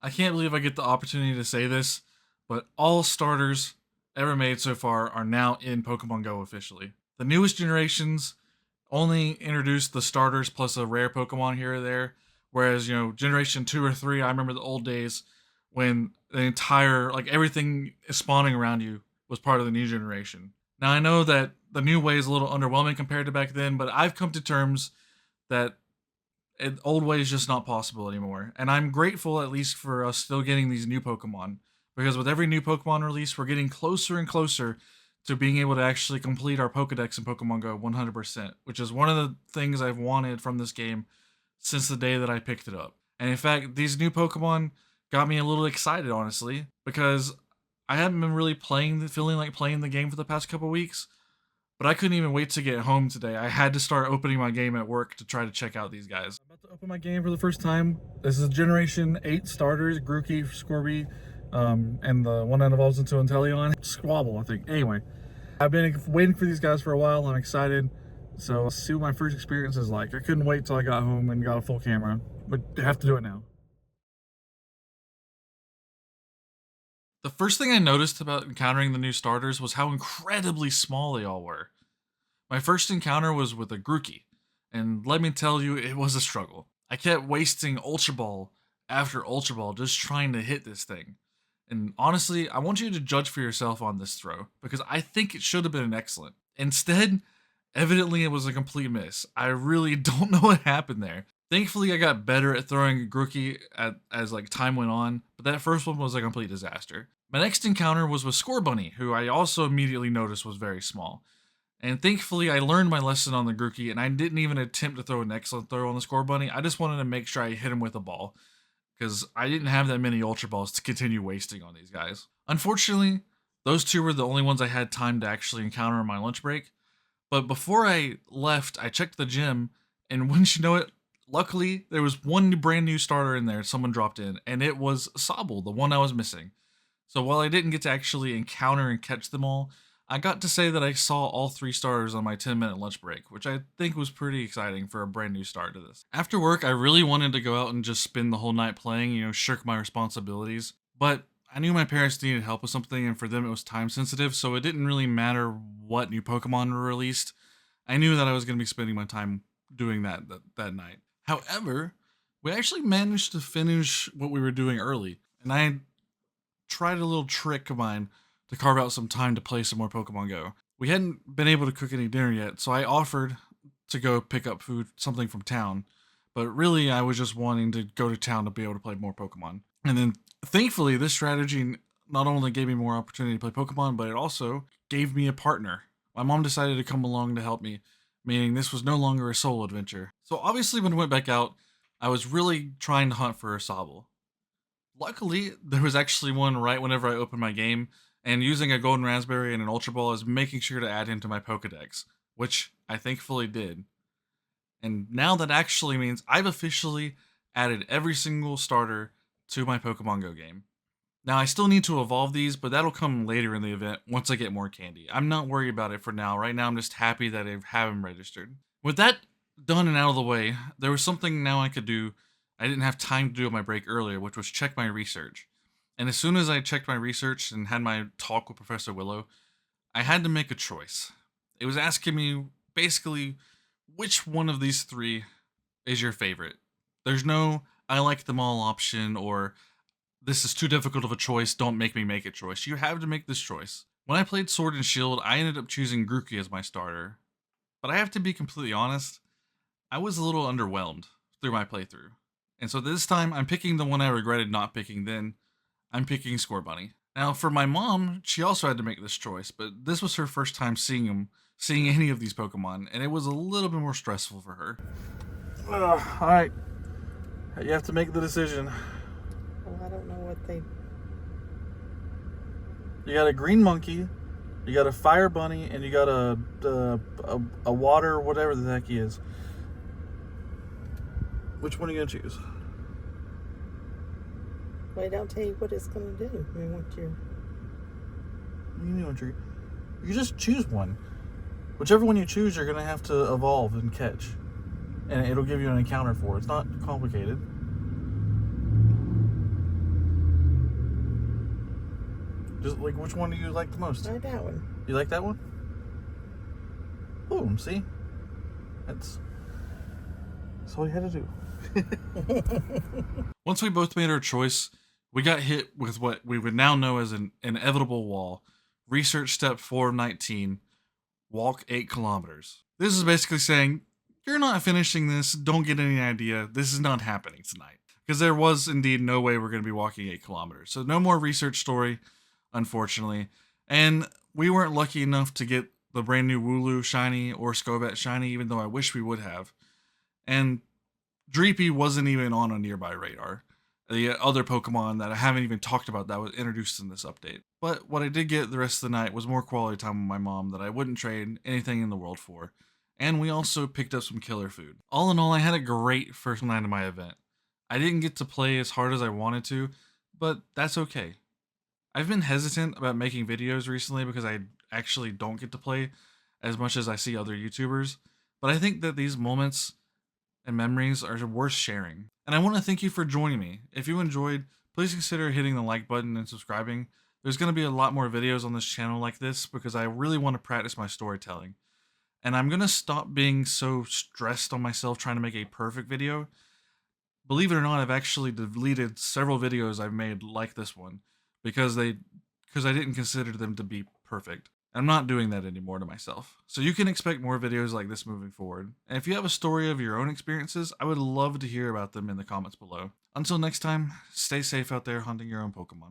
I can't believe I get the opportunity to say this, but all starters ever made so far are now in Pokemon Go officially. The newest generations only introduced the starters plus a rare Pokemon here or there, whereas, generation 2 or 3, I remember the old days when the entire, like, everything spawning around you was part of the new generation. Now, I know that the new way is a little underwhelming compared to back then, but I've come to terms that old way is just not possible anymore. And I'm grateful at least for us still getting these new Pokemon, because with every new Pokemon release, we're getting closer and closer to being able to actually complete our Pokedex in Pokemon Go 100%, which is one of the things I've wanted from this game since the day that I picked it up. And in fact, these new Pokemon got me a little excited, honestly, because I haven't been really feeling like playing the game for the past couple weeks. But I couldn't even wait to get home today. I had to start opening my game at work to try to check out these guys. I'm about to open my game for the first time. This is Generation 8 starters, Grookey, Scorby, and the one that evolves into Inteleon. Squabble, I think. Anyway, I've been waiting for these guys for a while. I'm excited. So let's see what my first experience is like. I couldn't wait till I got home and got a full camera, but I have to do it now. The first thing I noticed about encountering the new starters was how incredibly small they all were. My first encounter was with a Grookey, and let me tell you, it was a struggle. I kept wasting Ultra Ball after Ultra Ball just trying to hit this thing. And honestly, I want you to judge for yourself on this throw, because I think it should have been an excellent. Instead, evidently it was a complete miss. I really don't know what happened there. Thankfully, I got better at throwing Grookey as like time went on, but that first one was a complete disaster. My next encounter was with Scorbunny, who I also immediately noticed was very small. And thankfully, I learned my lesson on the Grookey, and I didn't even attempt to throw an excellent throw on the Scorbunny. I just wanted to make sure I hit him with a ball, because I didn't have that many Ultra Balls to continue wasting on these guys. Unfortunately, those two were the only ones I had time to actually encounter on my lunch break. But before I left, I checked the gym, and wouldn't you know it, luckily, there was one brand new starter in there someone dropped in, and it was Sobble, the one I was missing. So while I didn't get to actually encounter and catch them all, I got to say that I saw all 3 starters on my 10-minute lunch break, which I think was pretty exciting for a brand new start to this. After work, I really wanted to go out and just spend the whole night playing, shirk my responsibilities. But I knew my parents needed help with something, and for them it was time sensitive, so it didn't really matter what new Pokemon were released. I knew that I was going to be spending my time doing that night. However, we actually managed to finish what we were doing early, and I tried a little trick of mine to carve out some time to play some more Pokemon Go. We hadn't been able to cook any dinner yet, so I offered to go pick up something from town, but really I was just wanting to go to town to be able to play more Pokemon. And then thankfully, this strategy not only gave me more opportunity to play Pokemon, but it also gave me a partner. My mom decided to come along to help me, meaning this was no longer a solo adventure. So obviously when I went back out, I was really trying to hunt for a Sobble. Luckily, there was actually one right whenever I opened my game, and using a Golden Raspberry and an Ultra Ball is making sure to add him to my Pokedex, which I thankfully did. And now that actually means I've officially added every single starter to my Pokemon Go game. Now, I still need to evolve these, but that'll come later in the event once I get more candy. I'm not worried about it for now. Right now, I'm just happy that I have them registered. With that done and out of the way, there was something now I could do I didn't have time to do on my break earlier, which was check my research. And as soon as I checked my research and had my talk with Professor Willow, I had to make a choice. It was asking me basically which one of these 3 is your favorite. There's no I like them all option or this is too difficult of a choice, don't make me make a choice. You have to make this choice. When I played Sword and Shield, I ended up choosing Grookey as my starter. But I have to be completely honest, I was a little underwhelmed through my playthrough. And so this time, I'm picking the one I regretted not picking then. I'm picking Scorbunny. Now, for my mom, she also had to make this choice, but this was her first time seeing any of these Pokemon, and it was a little bit more stressful for her. Alright. You have to make the decision. Well, I don't know what they... You got a green monkey, you got a fire bunny, and you got a water, whatever the heck he is. Which one are you going to choose? Well, don't tell you what it's going to do. I mean, what you... You just choose one. Whichever one you choose, you're going to have to evolve and catch. And it'll give you an encounter for it. It's not complicated. Just like, which one do you like the most? Try that one. You like that one? Boom, see? That's all you had to do. Once we both made our choice, we got hit with what we would now know as an inevitable wall. Research step 419, walk 8 kilometers. This is basically saying, you're not finishing this, don't get any idea, this is not happening tonight. Because there was indeed no way we're going to be walking 8 kilometers. So no more research story, unfortunately. And we weren't lucky enough to get the brand new Wooloo shiny or Scovet shiny, even though I wish we would have. And Dreepy wasn't even on a nearby radar. The other Pokemon that I haven't even talked about that was introduced in this update. But what I did get the rest of the night was more quality time with my mom that I wouldn't trade anything in the world for. And we also picked up some killer food. All in all, I had a great first night of my event. I didn't get to play as hard as I wanted to, but that's okay. I've been hesitant about making videos recently because I actually don't get to play as much as I see other YouTubers, but I think that these moments and memories are worth sharing. And I want to thank you for joining me. If you enjoyed, please consider hitting the like button and subscribing. There's going to be a lot more videos on this channel like this because I really want to practice my storytelling. And I'm going to stop being so stressed on myself trying to make a perfect video. Believe it or not, I've actually deleted several videos I've made like this one because I didn't consider them to be perfect. I'm not doing that anymore to myself. So you can expect more videos like this moving forward. And if you have a story of your own experiences, I would love to hear about them in the comments below. Until next time, stay safe out there hunting your own Pokemon.